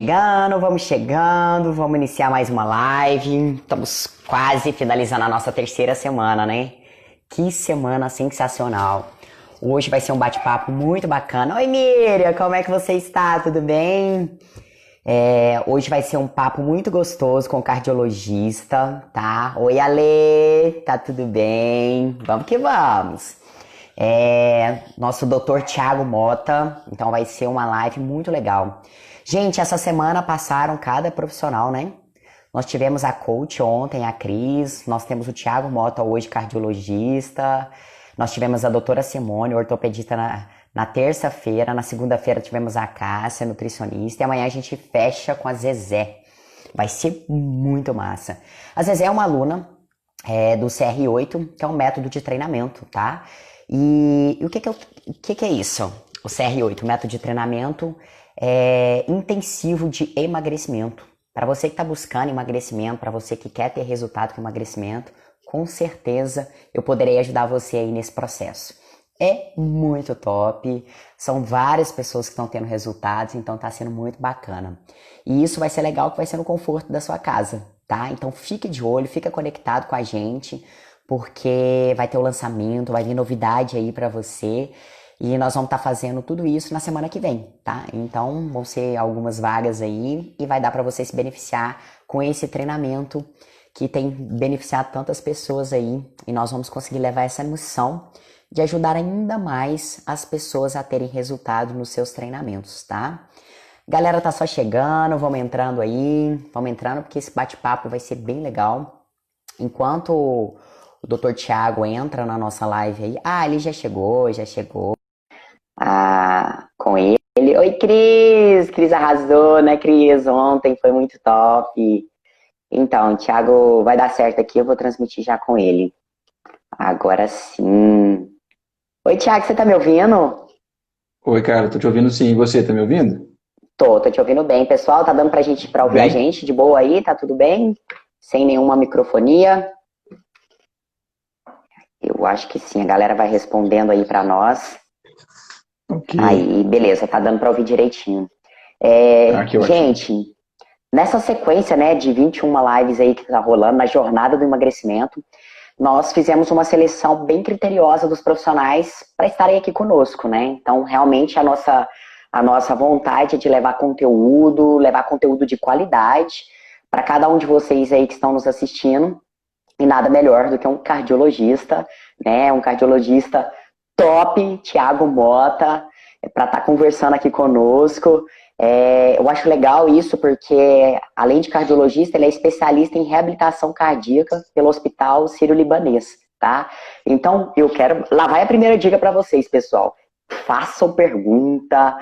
Vamos iniciar mais uma live. Estamos quase finalizando a nossa terceira semana, né? Que semana sensacional. Hoje vai ser um bate-papo muito bacana. Oi, Miriam, como é que você está? Tudo bem? Hoje vai ser um papo muito gostoso com o cardiologista, tá? Oi, Ale, tá tudo bem? Vamos que vamos. Nosso doutor Thiago Mota, então vai ser uma live muito legal. Gente, essa semana passaram cada profissional, né? Nós tivemos a coach ontem, a Cris, nós temos o Thiago Mota hoje, cardiologista, nós tivemos a doutora Simone, ortopedista na terça-feira, na segunda-feira tivemos a Cássia, nutricionista, e amanhã a gente fecha com a Zezé. Vai ser muito massa. A Zezé é uma aluna do CR8, que é um método de treinamento, tá? E o que é isso? O CR8, método de treinamento intensivo de emagrecimento. Para você que está buscando emagrecimento, para você que quer ter resultado com emagrecimento, com certeza eu poderei ajudar você aí nesse processo. É muito top, são várias pessoas que estão tendo resultados, então está sendo muito bacana. E isso vai ser legal, que vai ser no conforto da sua casa, tá? Então fique de olho, fica conectado com a gente, porque vai ter o lançamento, vai vir novidade aí para você. E nós vamos estar fazendo tudo isso na semana que vem, tá? Então vão ser algumas vagas aí e vai dar para você se beneficiar com esse treinamento que tem beneficiado tantas pessoas aí. E nós vamos conseguir levar essa missão de ajudar ainda mais as pessoas a terem resultado nos seus treinamentos, tá? Galera tá só chegando, vamos entrando aí, vamos entrando porque esse bate-papo vai ser bem legal. Enquanto o Dr. Thiago entra na nossa live aí, ele já chegou. Com ele. Oi, Cris! Cris arrasou, né, Cris? Ontem foi muito top. Então, Thiago, vai dar certo aqui, eu vou transmitir já com ele. Agora sim. Oi, Thiago, você tá me ouvindo? Oi, cara, tô te ouvindo sim. E você, tá me ouvindo? Tô te ouvindo bem. Pessoal, tá dando pra ouvir a Bem? gente de boa aí? Tá tudo bem? Sem nenhuma microfonia? Eu acho que sim, a galera vai respondendo aí pra nós. Ok. Aí, beleza, tá dando pra ouvir direitinho. Que ótimo. Gente, nessa sequência, né, de 21 lives aí que tá rolando na jornada do emagrecimento, nós fizemos uma seleção bem criteriosa dos profissionais para estarem aqui conosco, né? Então, realmente, a nossa vontade é de levar conteúdo de qualidade para cada um de vocês aí que estão nos assistindo. E nada melhor do que um cardiologista, né? Um cardiologista top, Thiago Mota, para estar conversando aqui conosco. Eu acho legal isso porque, além de cardiologista, ele é especialista em reabilitação cardíaca pelo Hospital Sírio-Libanês, tá? Então, lá vai a primeira dica para vocês, pessoal. Façam pergunta,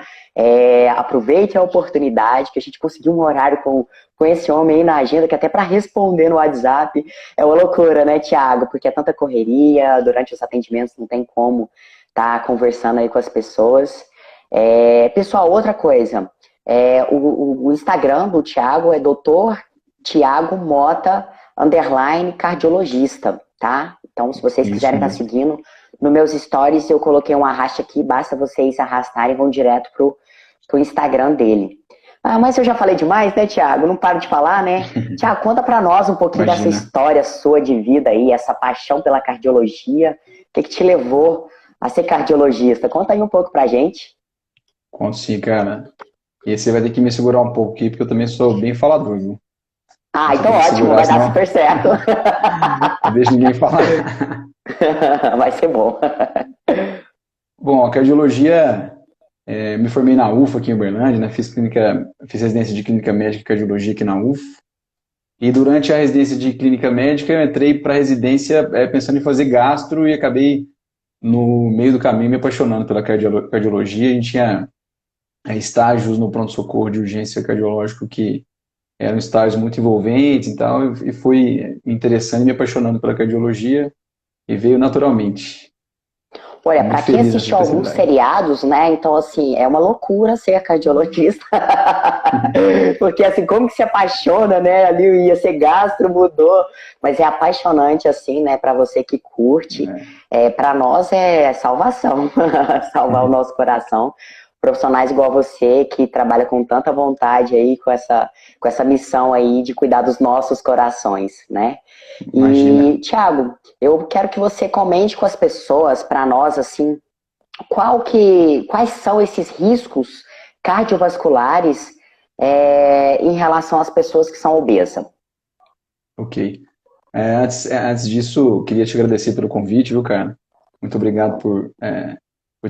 aproveite a oportunidade, que a gente conseguiu um horário com esse homem aí na agenda, que até para responder no WhatsApp é uma loucura, né, Thiago? Porque é tanta correria, durante os atendimentos não tem como estar conversando aí com as pessoas. Pessoal, outra coisa, o Instagram do Thiago é Dr. Thiago Mota, _cardiologista, tá? Então, se vocês Isso quiserem estar mesmo. seguindo, nos meus stories eu coloquei um arraste aqui, basta vocês arrastarem e vão direto pro Instagram dele. Mas eu já falei demais, né, Thiago? Não paro de falar, né? Thiago, conta pra nós um pouquinho dessa Imagina. história sua de vida aí, essa paixão pela cardiologia. O que te levou a ser cardiologista? Conta aí um pouco pra gente. Conto sim, cara. E você vai ter que me segurar um pouco aqui, porque eu também sou bem falador, viu? Você Então tem que ótimo, segurar, vai dar senão super certo. não deixa ninguém falar. Vai ser bom. Bom, a cardiologia, me formei na UFA aqui em Uberlândia, né? Fiz residência de clínica médica e cardiologia aqui na UFA. E durante a residência de clínica médica, eu entrei para a residência pensando em fazer gastro e acabei, no meio do caminho, me apaixonando pela cardiologia. A gente tinha estágios no pronto-socorro de urgência cardiológico que eram estágios muito envolventes e tal, e foi interessante, me apaixonando pela cardiologia e veio naturalmente. Olha, Estou pra muito quem feliz nessa assistiu alguns especialidade. seriados, né? Então, assim, é uma loucura ser cardiologista. Porque, assim, como que se apaixona, né? Ali ia ser gastro, mudou. Mas é apaixonante, assim, né? Pra você que curte. É. Pra nós é salvação. Salvar o nosso coração. profissionais igual você, que trabalha com tanta vontade aí, com essa missão aí de cuidar dos nossos corações, né? Imagina. E, Thiago, eu quero que você comente com as pessoas, para nós, assim, quais são esses riscos cardiovasculares em relação às pessoas que são obesas? Ok. Antes disso, eu queria te agradecer pelo convite, viu, cara? Muito obrigado por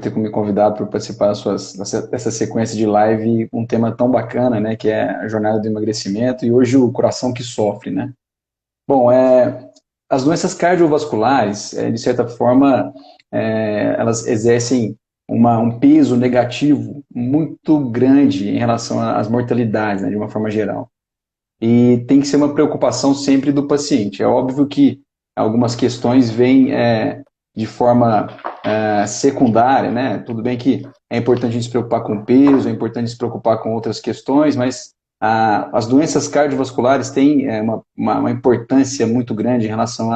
ter me convidado para participar dessa sequência de live, um tema tão bacana, né, que é a jornada do emagrecimento e hoje o coração que sofre, né? Bom, as doenças cardiovasculares, de certa forma, elas exercem um peso negativo muito grande em relação às mortalidades, né, de uma forma geral. E tem que ser uma preocupação sempre do paciente. É óbvio que algumas questões vêm de forma secundária, né? Tudo bem que é importante a gente se preocupar com o peso, é importante se preocupar com outras questões, mas as doenças cardiovasculares têm uma importância muito grande em relação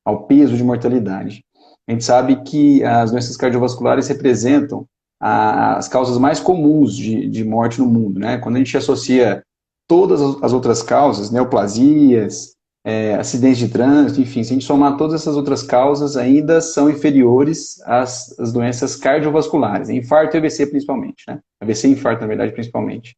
ao peso de mortalidade. A gente sabe que as doenças cardiovasculares representam as causas mais comuns de morte no mundo, né? Quando a gente associa todas as outras causas, neoplasias, acidentes de trânsito, enfim, se a gente somar todas essas outras causas, ainda são inferiores às doenças cardiovasculares, infarto e AVC principalmente, né? AVC e infarto, na verdade, principalmente.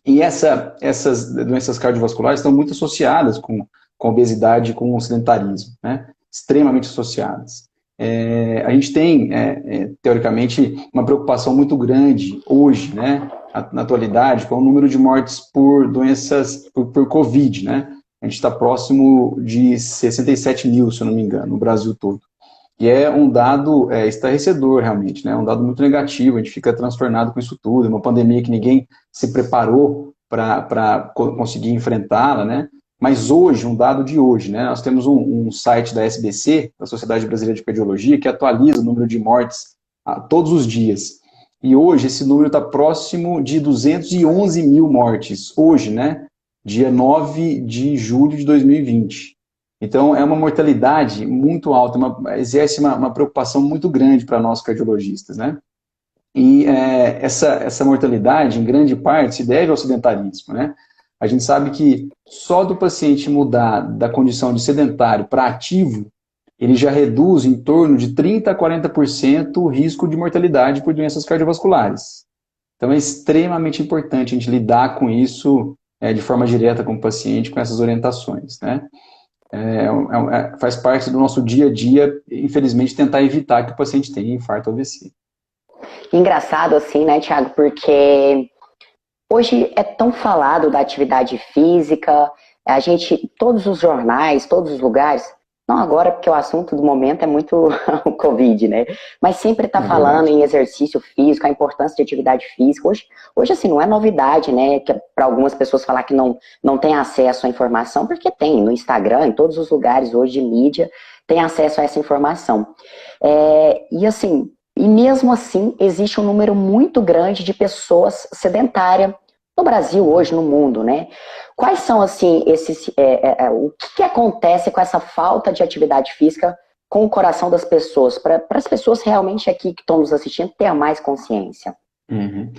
E essas doenças cardiovasculares estão muito associadas com obesidade e com o sedentarismo, né? Extremamente associadas. A gente tem, teoricamente, uma preocupação muito grande hoje, né, na atualidade, com o número de mortes por doenças, por Covid, né? A gente está próximo de 67 mil, se eu não me engano, no Brasil todo. E é um dado estarrecedor, realmente, né? Um dado muito negativo, a gente fica transtornado com isso tudo, é uma pandemia que ninguém se preparou para conseguir enfrentá-la, né? Mas hoje, um dado de hoje, né? Nós temos um site da SBC, da Sociedade Brasileira de Cardiologia, que atualiza o número de mortes todos os dias. E hoje esse número está próximo de 211 mil mortes, hoje, né? Dia 9 de julho de 2020. Então, é uma mortalidade muito alta, exerce uma preocupação muito grande para nós cardiologistas, né? E essa mortalidade, em grande parte, se deve ao sedentarismo, né? A gente sabe que só do paciente mudar da condição de sedentário para ativo, ele já reduz em torno de 30% a 40% o risco de mortalidade por doenças cardiovasculares. Então, é extremamente importante a gente lidar com isso de forma direta com o paciente, com essas orientações, né? Faz parte do nosso dia a dia, infelizmente, tentar evitar que o paciente tenha infarto ou AVC. Engraçado assim, né, Thiago, porque hoje é tão falado da atividade física, todos os jornais, todos os lugares, não agora porque o assunto do momento é muito o Covid, né? Mas sempre está falando em exercício físico, a importância de atividade física. Hoje assim, não é novidade, né? Para algumas pessoas falar que não tem acesso à informação, porque tem no Instagram, em todos os lugares hoje de mídia, tem acesso a essa informação. E mesmo assim, existe um número muito grande de pessoas sedentárias no Brasil hoje, no mundo, né? Quais são, assim, o que acontece com essa falta de atividade física com o coração das pessoas, para as pessoas realmente aqui que estão nos assistindo ter mais consciência? Uhum.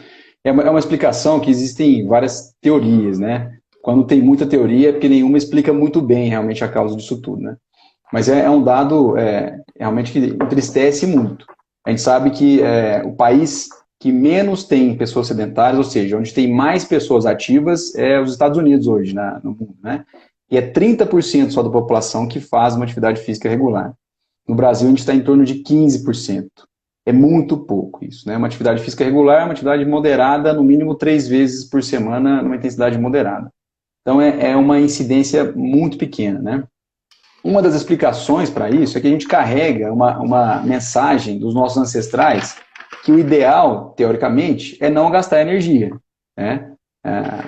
É uma explicação que existem várias teorias, né? Quando tem muita teoria é porque nenhuma explica muito bem realmente a causa disso tudo, né? Mas é um dado realmente que entristece muito. A gente sabe que o país que menos tem pessoas sedentárias, ou seja, onde tem mais pessoas ativas, é os Estados Unidos hoje no mundo, né? E é 30% só da população que faz uma atividade física regular. No Brasil, a gente está em torno de 15%. É muito pouco isso, né? Uma atividade física regular é uma atividade moderada, no mínimo 3 vezes por semana, numa intensidade moderada. Então, é uma incidência muito pequena, né? Uma das explicações para isso é que a gente carrega uma mensagem dos nossos ancestrais que o ideal, teoricamente, é não gastar energia, né?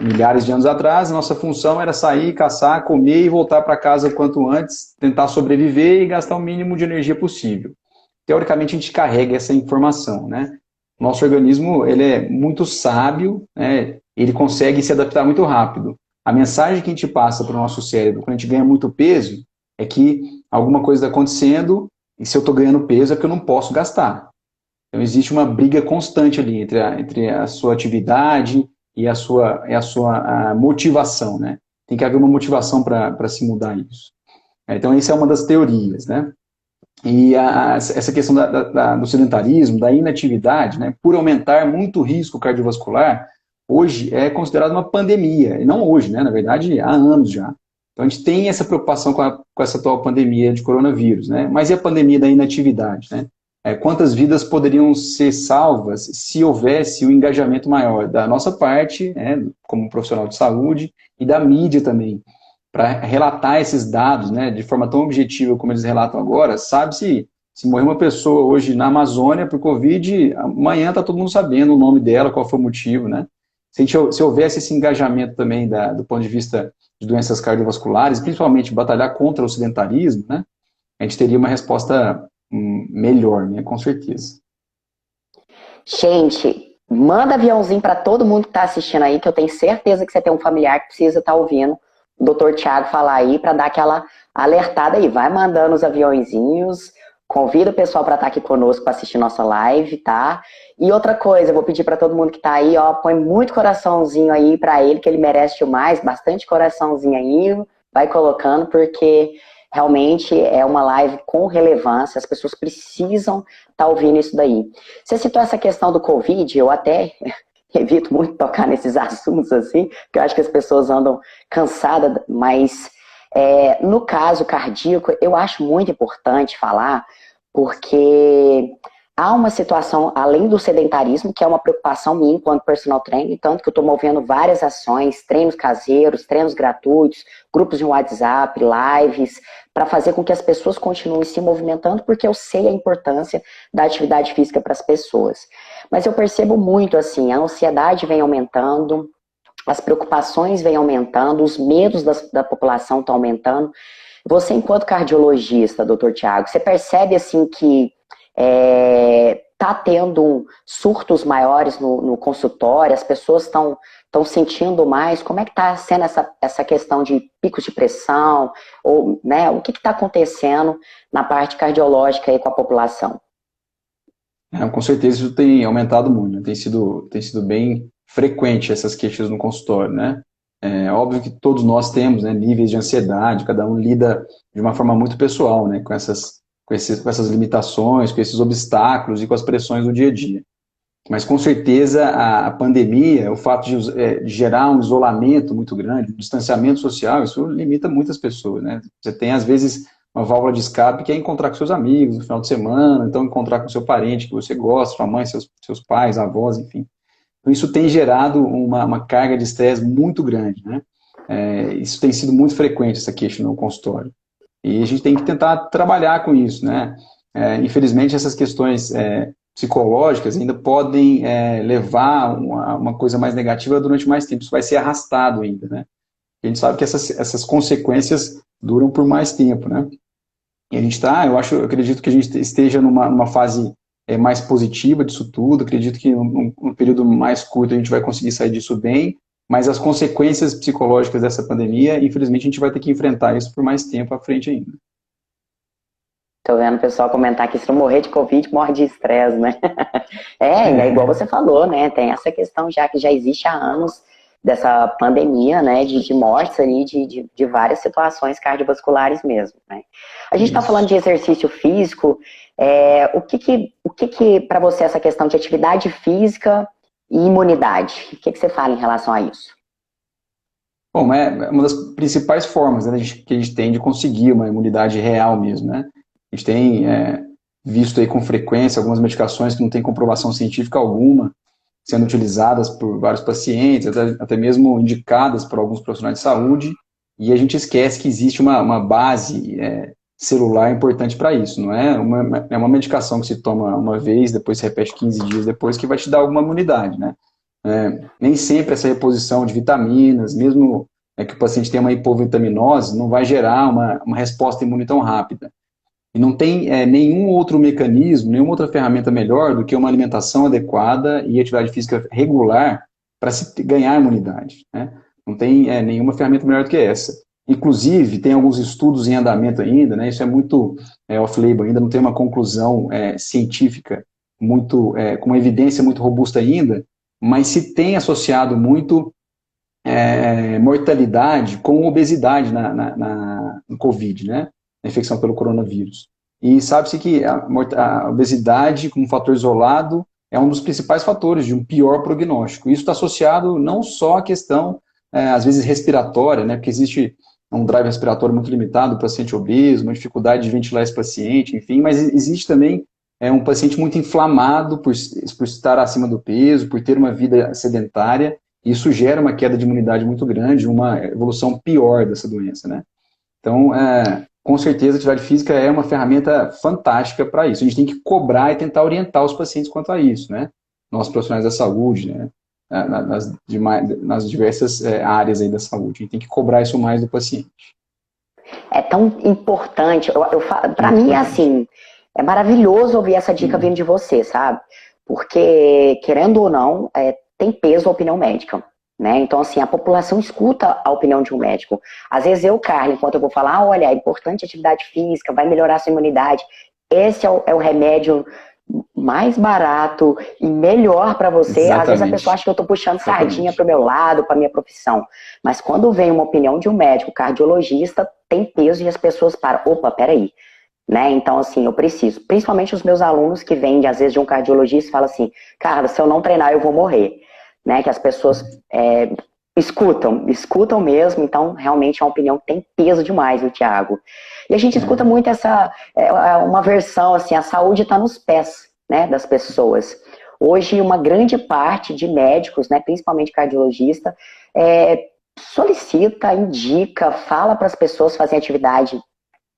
Milhares de anos atrás, a nossa função era sair, caçar, comer e voltar para casa o quanto antes, tentar sobreviver e gastar o mínimo de energia possível. Teoricamente, a gente carrega essa informação, né? Nosso organismo, ele é muito sábio, né? Ele consegue se adaptar muito rápido. A mensagem que a gente passa para o nosso cérebro quando a gente ganha muito peso é que alguma coisa está acontecendo e se eu estou ganhando peso é porque eu não posso gastar. Então, existe uma briga constante ali entre a sua atividade e a sua motivação, né? Tem que haver uma motivação para se mudar isso. Então, essa é uma das teorias, né? E essa questão do sedentarismo, da inatividade, né, por aumentar muito o risco cardiovascular, hoje é considerado uma pandemia. E não hoje, né, na verdade, há anos já. Então, a gente tem essa preocupação com essa atual pandemia de coronavírus, né? Mas e a pandemia da inatividade, né? Quantas vidas poderiam ser salvas se houvesse um engajamento maior da nossa parte, né, como profissional de saúde, e da mídia também, para relatar esses dados, né, de forma tão objetiva como eles relatam agora. Sabe se morrer uma pessoa hoje na Amazônia por Covid, amanhã está todo mundo sabendo o nome dela, qual foi o motivo, né? Se houvesse esse engajamento também do ponto de vista de doenças cardiovasculares, principalmente batalhar contra o sedentarismo, né, a gente teria uma resposta melhor, né, com certeza. Gente, manda aviãozinho para todo mundo que está assistindo aí, que eu tenho certeza que você tem um familiar que precisa estar ouvindo o Dr. Tiago falar aí, para dar aquela alertada aí. Vai mandando os aviãozinhos, convida o pessoal para estar aqui conosco para assistir nossa live, tá? E outra coisa, eu vou pedir para todo mundo que está aí, ó, põe muito coraçãozinho aí para ele, que ele merece demais, bastante coraçãozinho aí, vai colocando, porque realmente é uma live com relevância, as pessoas precisam estar ouvindo isso daí. Você citou essa questão do Covid, eu até evito muito tocar nesses assuntos assim, porque eu acho que as pessoas andam cansadas, mas no caso cardíaco, eu acho muito importante falar, porque há uma situação, além do sedentarismo, que é uma preocupação minha enquanto personal trainer, tanto que eu estou movendo várias ações, treinos caseiros, treinos gratuitos, grupos de WhatsApp, lives, para fazer com que as pessoas continuem se movimentando, porque eu sei a importância da atividade física para as pessoas. Mas eu percebo muito, assim, a ansiedade vem aumentando, as preocupações vêm aumentando, os medos da população estão aumentando. Você, enquanto cardiologista, doutor Tiago, você percebe, assim, que está tendo surtos maiores no consultório, as pessoas estão sentindo mais? Como é que está sendo essa questão de picos de pressão? Ou, né, o que está acontecendo na parte cardiológica aí com a população? Com certeza isso tem aumentado muito, né? Tem sido bem frequente essas queixas no consultório, né? É óbvio que todos nós temos, né, níveis de ansiedade, cada um lida de uma forma muito pessoal, né, com essas limitações, com esses obstáculos e com as pressões do dia a dia. Mas, com certeza, a pandemia, o fato de gerar um isolamento muito grande, um distanciamento social, isso limita muitas pessoas, né? Você tem, às vezes, uma válvula de escape que é encontrar com seus amigos no final de semana, então encontrar com seu parente que você gosta, sua mãe, seus pais, avós, enfim. Então, isso tem gerado uma carga de estresse muito grande, né? Isso tem sido muito frequente, essa queixa no consultório. E a gente tem que tentar trabalhar com isso, né? Infelizmente, essas questões psicológicas ainda podem levar a uma coisa mais negativa durante mais tempo. Isso vai ser arrastado ainda, né? A gente sabe que essas consequências duram por mais tempo, né? E a gente eu acredito que a gente esteja numa fase mais positiva disso tudo. Acredito que num período mais curto a gente vai conseguir sair disso bem, mas as consequências psicológicas dessa pandemia, infelizmente, a gente vai ter que enfrentar isso por mais tempo à frente ainda. Tô vendo o pessoal comentar que se não morrer de Covid, morre de estresse, né? É igual você falou, né? Tem essa questão já que já existe há anos dessa pandemia, né? De mortes ali, de várias situações cardiovasculares mesmo, né? A gente está falando de exercício físico. O que para você essa questão de atividade física e imunidade? O que você fala em relação a isso? Bom, é uma das principais formas, né, que a gente tem de conseguir uma imunidade real mesmo, né? A gente tem visto aí com frequência algumas medicações que não têm comprovação científica alguma sendo utilizadas por vários pacientes, até mesmo indicadas por alguns profissionais de saúde, e a gente esquece que existe uma base celular importante para isso. Não é uma medicação que se toma uma vez, depois se repete 15 dias depois, que vai te dar alguma imunidade, né? Nem sempre essa reposição de vitaminas, mesmo que o paciente tenha uma hipovitaminose, não vai gerar uma resposta imune tão rápida. E não tem nenhum outro mecanismo, nenhuma outra ferramenta melhor do que uma alimentação adequada e atividade física regular para se ganhar imunidade, né? Não tem nenhuma ferramenta melhor do que essa. Inclusive, tem alguns estudos em andamento ainda, né? Isso é muito off-label, ainda não tem uma conclusão científica com uma evidência muito robusta ainda, mas se tem associado muito mortalidade com obesidade no Covid, né? Na infecção pelo coronavírus. E sabe-se que a obesidade, como fator isolado, é um dos principais fatores de um pior prognóstico. Isso está associado não só à questão, às vezes, respiratória, né? Porque existe um drive respiratório muito limitado, o paciente obeso, uma dificuldade de ventilar esse paciente, enfim, mas existe também um paciente muito inflamado por estar acima do peso, por ter uma vida sedentária. Isso gera uma queda de imunidade muito grande, uma evolução pior dessa doença, né? Então, com certeza, a atividade física é uma ferramenta fantástica para isso. A gente tem que cobrar e tentar orientar os pacientes quanto a isso, né? Nós, profissionais da saúde, né? Nas diversas áreas aí da saúde. A gente tem que cobrar isso mais do paciente. É tão importante. Para mim, é assim, é maravilhoso ouvir essa dica vindo de você, sabe? Porque, querendo ou não, tem peso a opinião médica. Né? Então, assim, a população escuta a opinião de um médico. Às vezes eu, Carla, enquanto eu vou falar, olha, é importante a atividade física, vai melhorar a sua imunidade, esse é o remédio mais barato e melhor para você. Exatamente. Às vezes a pessoa acha que eu estou puxando sardinha para o meu lado, para a minha profissão. Mas quando vem uma opinião de um médico cardiologista, tem peso e as pessoas param. Opa, peraí. Né? Então, assim, eu preciso. Principalmente os meus alunos que vêm, às vezes, de um cardiologista e falam assim, Carla, se eu não treinar, eu vou morrer. Né, que as pessoas escutam mesmo, então realmente é uma opinião que tem peso demais, o Thiago. E a gente escuta muito uma versão assim, a saúde está nos pés, né, das pessoas. Hoje uma grande parte de médicos, né, principalmente cardiologista, solicita, indica, fala para as pessoas fazerem atividade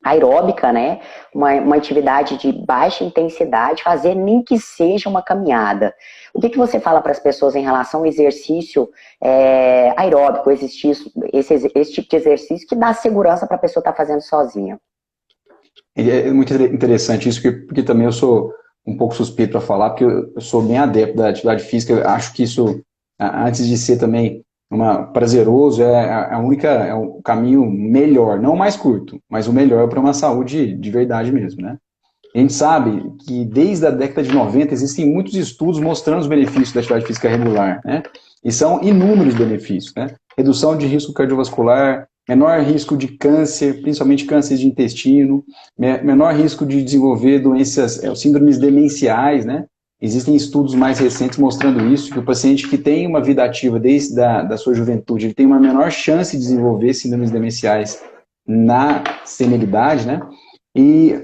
aeróbica, né? Uma atividade de baixa intensidade, fazer nem que seja uma caminhada. O que você fala para as pessoas em relação ao exercício aeróbico, esse tipo de exercício que dá segurança para a pessoa estar fazendo sozinha? É muito interessante isso, porque também eu sou um pouco suspeito para falar, porque eu sou bem adepto da atividade física. Eu acho que isso, antes de ser também prazeroso, é o caminho melhor, não o mais curto, mas o melhor para uma saúde de verdade mesmo, né? A gente sabe que desde a década de 90 existem muitos estudos mostrando os benefícios da atividade física regular, né? E são inúmeros benefícios, né? Redução de risco cardiovascular, menor risco de câncer, principalmente câncer de intestino, menor risco de desenvolver doenças, síndromes demenciais, né? Existem estudos mais recentes mostrando isso, que o paciente que tem uma vida ativa desde da sua juventude, ele tem uma menor chance de desenvolver síndromes demenciais na senilidade, né? E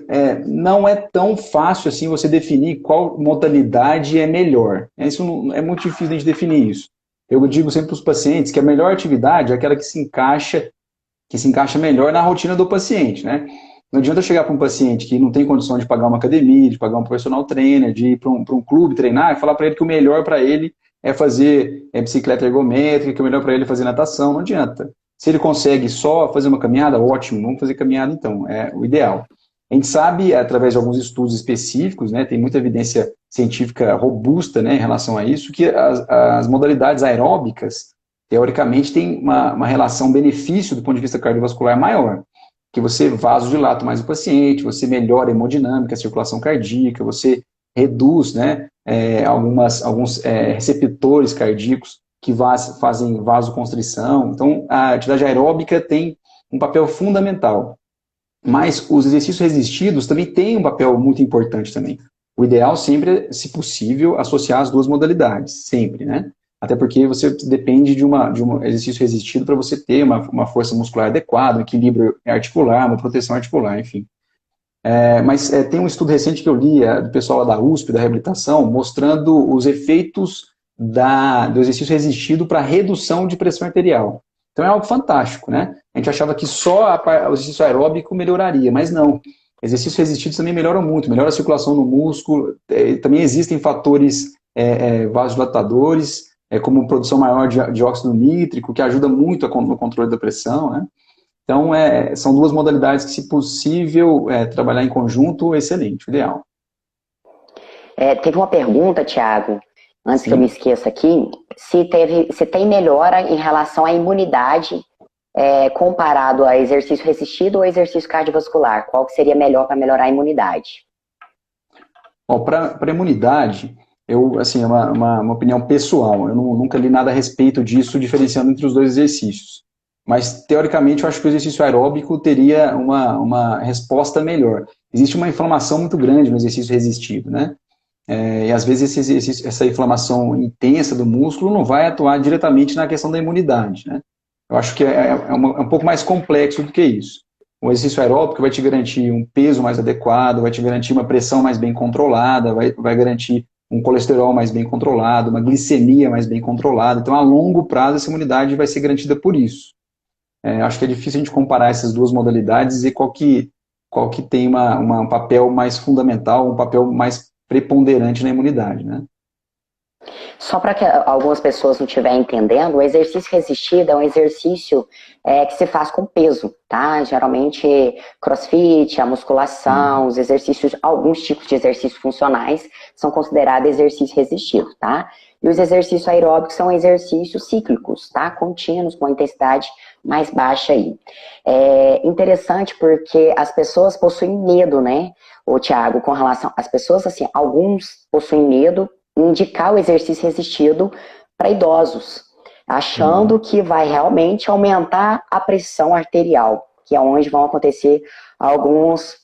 não é tão fácil assim você definir qual modalidade é melhor. Isso é muito difícil de definir isso. Eu digo sempre para os pacientes que a melhor atividade é aquela que se encaixa melhor na rotina do paciente, né? Não adianta eu chegar para um paciente que não tem condição de pagar uma academia, de pagar um personal trainer, de ir para um clube treinar e falar para ele que o melhor para ele é fazer bicicleta ergométrica, que o melhor para ele é fazer natação. Não adianta. Se ele consegue só fazer uma caminhada, ótimo, vamos fazer caminhada então, é o ideal. A gente sabe, através de alguns estudos específicos, né, tem muita evidência científica robusta, né, em relação a isso, que as modalidades aeróbicas, teoricamente, têm uma relação benefício do ponto de vista cardiovascular maior. Que você vasodilata mais o paciente, você melhora a hemodinâmica, a circulação cardíaca, você reduz, né, alguns receptores cardíacos que fazem vasoconstrição. Então, a atividade aeróbica tem um papel fundamental. Mas os exercícios resistidos também têm um papel muito importante também. O ideal sempre é, se possível, associar as duas modalidades, sempre, né? Até porque você depende de um exercício resistido para você ter uma força muscular adequada, um equilíbrio articular, uma proteção articular, enfim. Mas tem um estudo recente que eu li, do pessoal lá da USP, da reabilitação, mostrando os efeitos do exercício resistido para redução de pressão arterial. Então é algo fantástico, né? A gente achava que só o exercício aeróbico melhoraria, mas não. Exercícios resistidos também melhoram muito, melhora a circulação no músculo, também existem fatores vasodilatadores, como produção maior de dióxido nítrico, que ajuda muito no controle da pressão, né? Então, são duas modalidades que, se possível, trabalhar em conjunto, excelente, ideal. Teve uma pergunta, Thiago, antes que eu me esqueça aqui, se tem melhora em relação à imunidade comparado a exercício resistido ou exercício cardiovascular. Qual que seria melhor para melhorar a imunidade? Para imunidade, assim, é uma opinião pessoal. Eu nunca li nada a respeito disso, diferenciando entre os dois exercícios. Mas, teoricamente, eu acho que o exercício aeróbico teria uma resposta melhor. Existe uma inflamação muito grande no exercício resistido, né? E às vezes essa inflamação intensa do músculo não vai atuar diretamente na questão da imunidade, né? Eu acho que é um pouco mais complexo do que isso. O exercício aeróbico vai te garantir um peso mais adequado, vai te garantir uma pressão mais bem controlada, vai garantir um colesterol mais bem controlado, uma glicemia mais bem controlada. Então, a longo prazo, essa imunidade vai ser garantida por isso. Acho que é difícil a gente comparar essas duas modalidades e dizer qual que tem um papel mais fundamental, um papel mais preponderante na imunidade, né? Só para que algumas pessoas não estiverem entendendo, o exercício resistido é um exercício que se faz com peso, tá? Geralmente, crossfit, a musculação, os exercícios, alguns tipos de exercícios funcionais são considerados exercício resistido, tá? E os exercícios aeróbicos são exercícios cíclicos, tá? Contínuos, com uma intensidade mais baixa aí. É interessante porque as pessoas possuem medo, né, ô Thiago, com relação... As pessoas, assim, alguns possuem medo indicar o exercício resistido para idosos, achando que vai realmente aumentar a pressão arterial, que é onde vão acontecer algumas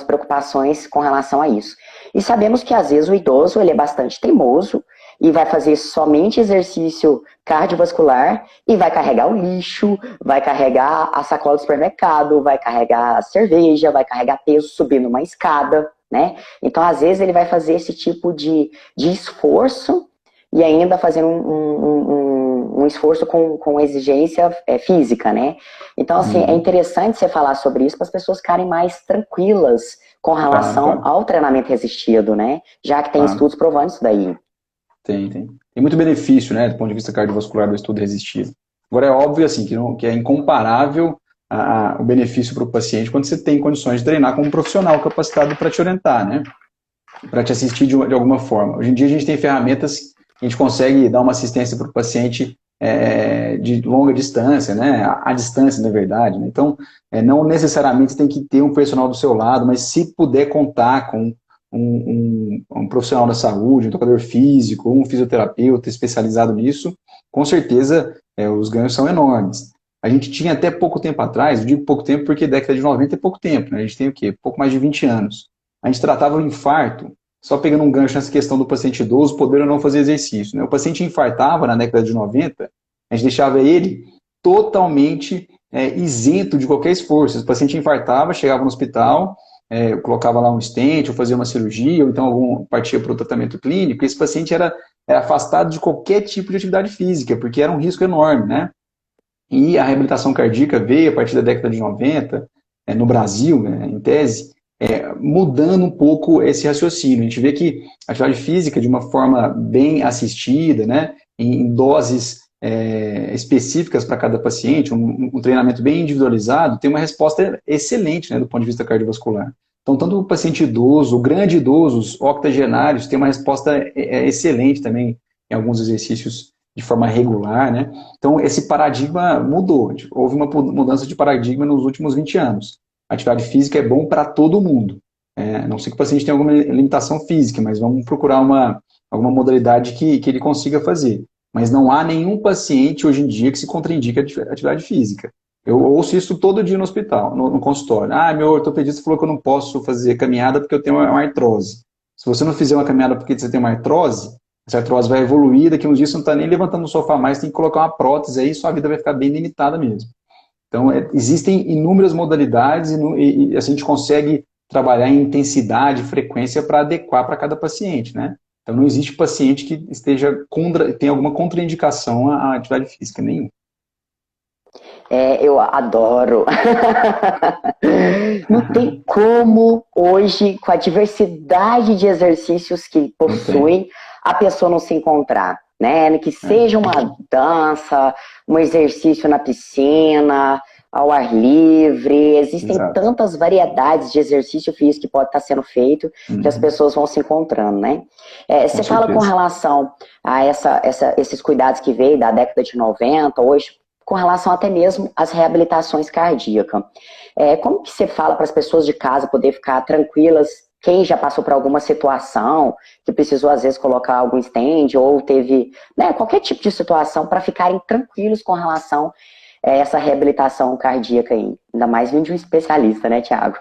preocupações com relação a isso. E sabemos que às vezes o idoso ele é bastante teimoso e vai fazer somente exercício cardiovascular e vai carregar o lixo, vai carregar a sacola do supermercado, vai carregar a cerveja, vai carregar peso subindo uma escada, né? Então, às vezes, ele vai fazer esse tipo de esforço e ainda fazer um esforço com exigência física, né? Então, assim, é interessante você falar sobre isso para as pessoas ficarem mais tranquilas com relação ao treinamento resistido, né? Já que tem estudos provando isso daí. Tem muito benefício, né, do ponto de vista cardiovascular do estudo resistido. Agora, é óbvio, assim, que é incomparável o benefício para o paciente quando você tem condições de treinar com um profissional capacitado para te orientar, né? Para te assistir de alguma forma. Hoje em dia a gente tem ferramentas que a gente consegue dar uma assistência para o paciente de longa distância, né? A distância, na verdade. Né? Então, não necessariamente tem que ter um personal do seu lado, mas se puder contar com um profissional da saúde, um tocador físico, um fisioterapeuta especializado nisso, com certeza os ganhos são enormes. A gente tinha até pouco tempo atrás, eu digo pouco tempo porque década de 90 é pouco tempo, né? A gente tem o quê? Pouco mais de 20 anos. A gente tratava o infarto, só pegando um gancho nessa questão do paciente idoso poder ou não fazer exercício. Né? O paciente infartava na década de 90, a gente deixava ele totalmente isento de qualquer esforço. O paciente infartava, chegava no hospital, colocava lá um stent, ou fazia uma cirurgia, ou então partia para o tratamento clínico, e esse paciente era afastado de qualquer tipo de atividade física, porque era um risco enorme, né? E a reabilitação cardíaca veio a partir da década de 90, no Brasil, né, em tese, mudando um pouco esse raciocínio. A gente vê que a atividade física, de uma forma bem assistida, né, em doses específicas para cada paciente, um treinamento bem individualizado, tem uma resposta excelente, né, do ponto de vista cardiovascular. Então, tanto o paciente idoso, o grande idoso, os octogenários, tem uma resposta excelente também em alguns exercícios de forma regular, né? Então, esse paradigma mudou. Houve uma mudança de paradigma nos últimos 20 anos. A atividade física é bom para todo mundo. A não ser que o paciente tenha alguma limitação física, mas vamos procurar alguma modalidade que ele consiga fazer. Mas não há nenhum paciente hoje em dia que se contraindique a atividade física. Eu ouço isso todo dia no hospital, no consultório. Meu ortopedista falou que eu não posso fazer caminhada porque eu tenho uma artrose. Se você não fizer uma caminhada porque você tem uma artrose, essa artrose vai evoluir, daqui a uns dias você não está nem levantando o sofá mais, tem que colocar uma prótese aí, sua vida vai ficar bem limitada mesmo. Então, existem inúmeras modalidades e a gente consegue trabalhar em intensidade, frequência para adequar para cada paciente, né? Então, não existe paciente que tenha alguma contraindicação à atividade física, nenhuma. Eu adoro. Não tem como hoje, com a diversidade de exercícios que possui, a pessoa não se encontrar, né? Que seja uma dança, um exercício na piscina, ao ar livre. Existem tantas variedades de exercício físico que pode estar sendo feito, que as pessoas vão se encontrando, né? Você fala com relação a esses cuidados que veio da década de 90, hoje, com relação até mesmo às reabilitações cardíacas. Como que você fala para as pessoas de casa poder ficar tranquilas quem já passou por alguma situação que precisou, às vezes, colocar algum stand ou teve, né, qualquer tipo de situação para ficarem tranquilos com relação a essa reabilitação cardíaca aí. Ainda mais vindo de um especialista, né, Thiago?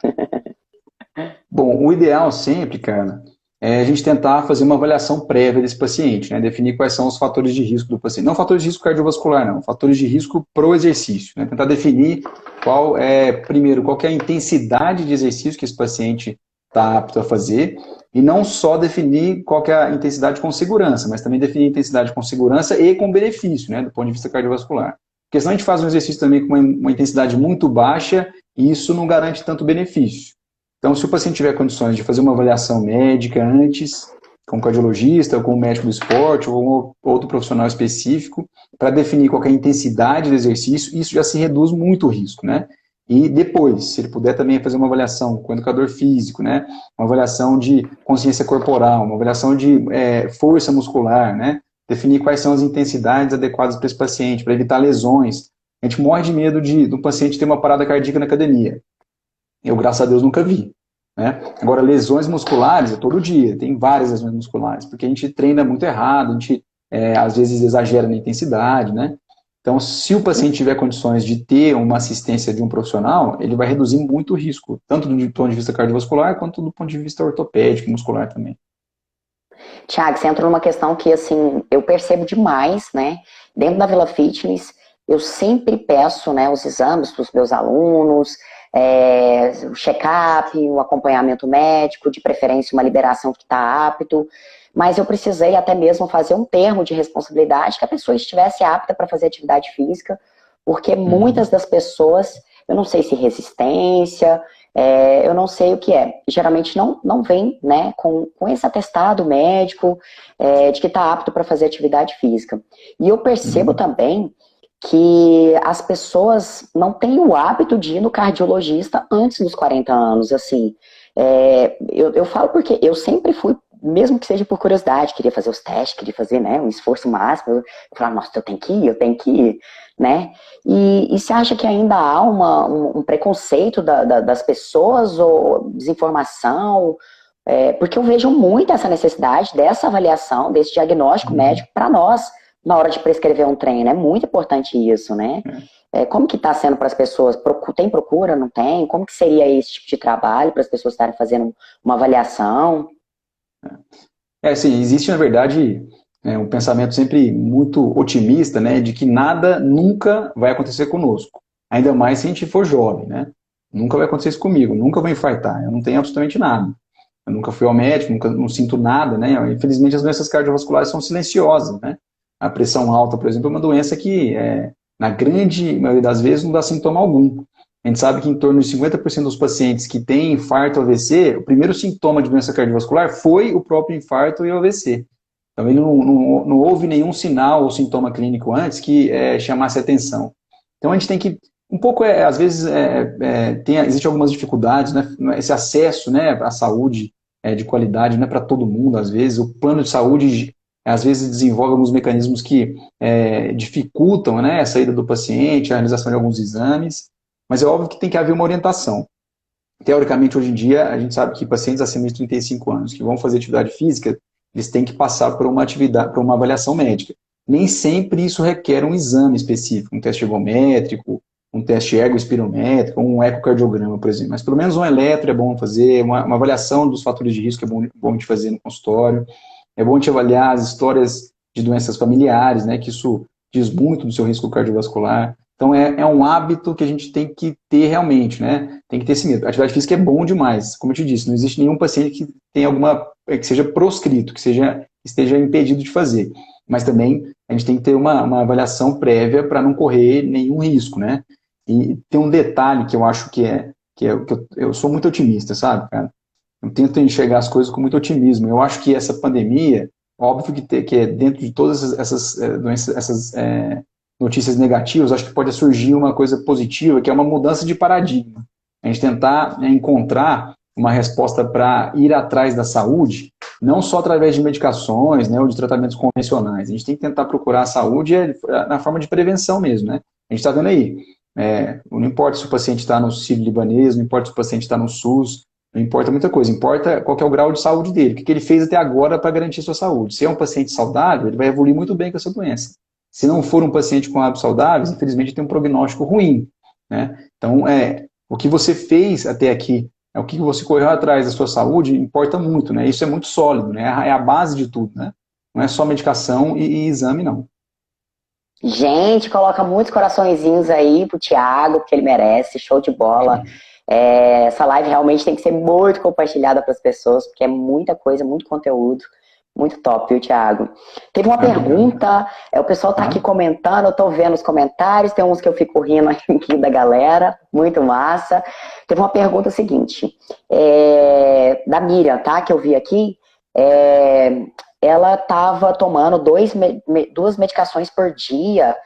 Bom, o ideal sempre, cara, é a gente tentar fazer uma avaliação prévia desse paciente, né? Definir quais são os fatores de risco do paciente. Não fatores de risco cardiovascular, não. Fatores de risco pro exercício, né? Tentar definir primeiro, qual que é a intensidade de exercício que esse paciente está apto a fazer, e não só definir qual que é a intensidade com segurança, mas também definir a intensidade com segurança e com benefício, né? Do ponto de vista cardiovascular. Porque senão a gente faz um exercício também com uma intensidade muito baixa e isso não garante tanto benefício. Então, se o paciente tiver condições de fazer uma avaliação médica antes, com o cardiologista, ou com o médico do esporte, ou com outro profissional específico, para definir qual é a intensidade do exercício, isso já se reduz muito o risco, né? E depois, se ele puder também fazer uma avaliação com o educador físico, né? Uma avaliação de consciência corporal, uma avaliação de força muscular, né? Definir quais são as intensidades adequadas para esse paciente, para evitar lesões. A gente morre de medo do paciente ter uma parada cardíaca na academia. Eu, graças a Deus, nunca vi. Né? Agora, lesões musculares é todo dia, tem várias lesões musculares, porque a gente treina muito errado, a gente às vezes exagera na intensidade, né? Então, se o paciente tiver condições de ter uma assistência de um profissional, ele vai reduzir muito o risco, tanto do ponto de vista cardiovascular, quanto do ponto de vista ortopédico e muscular também. Tiago, você entrou numa questão que, assim, eu percebo demais, né? Dentro da Vila Fitness, eu sempre peço, né, os exames para os meus alunos, o check-up, o acompanhamento médico, de preferência uma liberação que está apto, mas eu precisei até mesmo fazer um termo de responsabilidade que a pessoa estivesse apta para fazer atividade física, porque muitas das pessoas, eu não sei se resistência, eu não sei o que é, geralmente não vem, né, com esse atestado médico de que está apto para fazer atividade física. E eu percebo também que as pessoas não têm o hábito de ir no cardiologista antes dos 40 anos, assim. Eu falo porque eu sempre fui, mesmo que seja por curiosidade, queria fazer os testes, queria fazer, né, um esforço máximo, eu falava, nossa, eu tenho que ir, né? E você acha que ainda há um preconceito das pessoas, ou desinformação? Porque eu vejo muito essa necessidade dessa avaliação, desse diagnóstico médico para nós, na hora de prescrever um treino. É muito importante isso, né? Como que está sendo para as pessoas? Tem procura, não tem? Como que seria esse tipo de trabalho para as pessoas estarem fazendo uma avaliação? Sim, existe, na verdade, um pensamento sempre muito otimista, né, de que nada nunca vai acontecer conosco. Ainda mais se a gente for jovem, né? Nunca vai acontecer isso comigo, nunca vou infartar, eu não tenho absolutamente nada. Eu nunca fui ao médico, nunca não sinto nada, né? Infelizmente, as doenças cardiovasculares são silenciosas, né? A pressão alta, por exemplo, é uma doença que, na grande maioria das vezes, não dá sintoma algum. A gente sabe que em torno de 50% dos pacientes que têm infarto ou AVC, o primeiro sintoma de doença cardiovascular foi o próprio infarto e o AVC. Então, ele não houve nenhum sinal ou sintoma clínico antes que chamasse atenção. Então, a gente tem que, um pouco, às vezes, existem algumas dificuldades, né? Esse acesso, né, à saúde de qualidade não é para todo mundo, às vezes. O plano de saúde às vezes desenvolve alguns mecanismos que dificultam, né, a saída do paciente, a realização de alguns exames, mas é óbvio que tem que haver uma orientação. Teoricamente, hoje em dia, a gente sabe que pacientes acima de 35 anos que vão fazer atividade física, eles têm que passar por uma atividade, por uma avaliação médica. Nem sempre isso requer um exame específico, um teste ergométrico, um teste ergoespirométrico, um ecocardiograma, por exemplo. Mas pelo menos um eletro é bom fazer, uma avaliação dos fatores de risco é bom de fazer no consultório. É bom te avaliar as histórias de doenças familiares, né, que isso diz muito do seu risco cardiovascular. Então, é um hábito que a gente tem que ter realmente, né? Tem que ter esse medo. A atividade física é bom demais, como eu te disse, não existe nenhum paciente que tenha que seja proscrito, que esteja impedido de fazer. Mas também a gente tem que ter uma avaliação prévia para não correr nenhum risco, né? E tem um detalhe que eu acho que eu sou muito otimista, sabe, cara? Eu tento enxergar as coisas com muito otimismo. Eu acho que essa pandemia, óbvio que é dentro de todas essas doenças, essas notícias negativas, acho que pode surgir uma coisa positiva, que é uma mudança de paradigma. A gente tentar encontrar uma resposta para ir atrás da saúde, não só através de medicações, né, ou de tratamentos convencionais. A gente tem que tentar procurar a saúde na forma de prevenção mesmo, né? A gente está vendo aí, não importa se o paciente está no Sírio-Libanês, não importa se o paciente está no SUS, Não importa muita coisa, importa qual que é o grau de saúde dele, o que ele fez até agora para garantir a sua saúde. Se é um paciente saudável, ele vai evoluir muito bem com a sua doença. Se não for um paciente com hábitos saudáveis, infelizmente tem um prognóstico ruim, né? Então, o que você fez até aqui, o que você correu atrás da sua saúde, importa muito, né? Isso é muito sólido, né? É a base de tudo, né? Não é só medicação e exame, não. Gente, coloca muitos coraçõezinhos aí pro Thiago, porque ele merece, show de bola. Essa live realmente tem que ser muito compartilhada para as pessoas, porque é muita coisa, muito conteúdo, muito top, viu, Thiago? Teve uma pergunta, o pessoal tá aqui comentando, eu tô vendo os comentários, tem uns que eu fico rindo aqui da galera, muito massa. Teve uma pergunta seguinte, da Miriam, tá, que eu vi aqui, ela estava tomando duas medicações por dia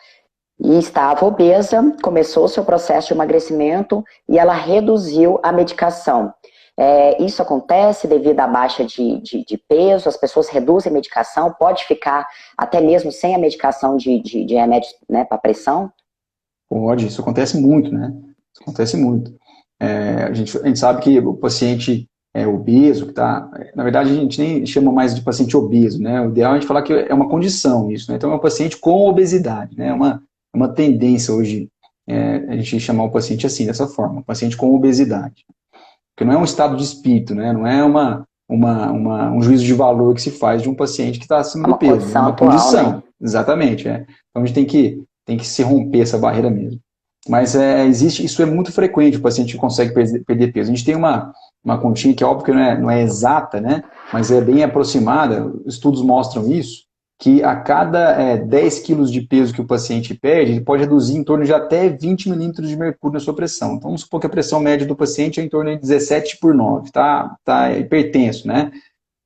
e estava obesa, começou o seu processo de emagrecimento e ela reduziu a medicação. Isso acontece devido à baixa de peso, as pessoas reduzem a medicação, pode ficar até mesmo sem a medicação de remédios, né, para pressão? Pode, isso acontece muito, né? Isso acontece muito. A gente sabe que o paciente obeso, que tá, na verdade a gente nem chama mais de paciente obeso, né? O ideal é a gente falar que é uma condição isso, né? Então é um paciente com obesidade, né? É uma tendência hoje a gente chamar o paciente assim, dessa forma, um paciente com obesidade. Porque não é um estado de espírito, né? Não é um juízo de valor que se faz de um paciente que está acima do peso. É uma condição, né? Exatamente. Então a gente tem que se romper essa barreira mesmo. Mas isso é muito frequente, o paciente consegue perder peso. A gente tem uma continha que é óbvio que não é exata, né? Mas é bem aproximada, estudos mostram isso, que a cada 10 quilos de peso que o paciente perde, ele pode reduzir em torno de até 20 milímetros de mercúrio na sua pressão. Então, vamos supor que a pressão média do paciente é em torno de 17/9, tá hipertenso, né?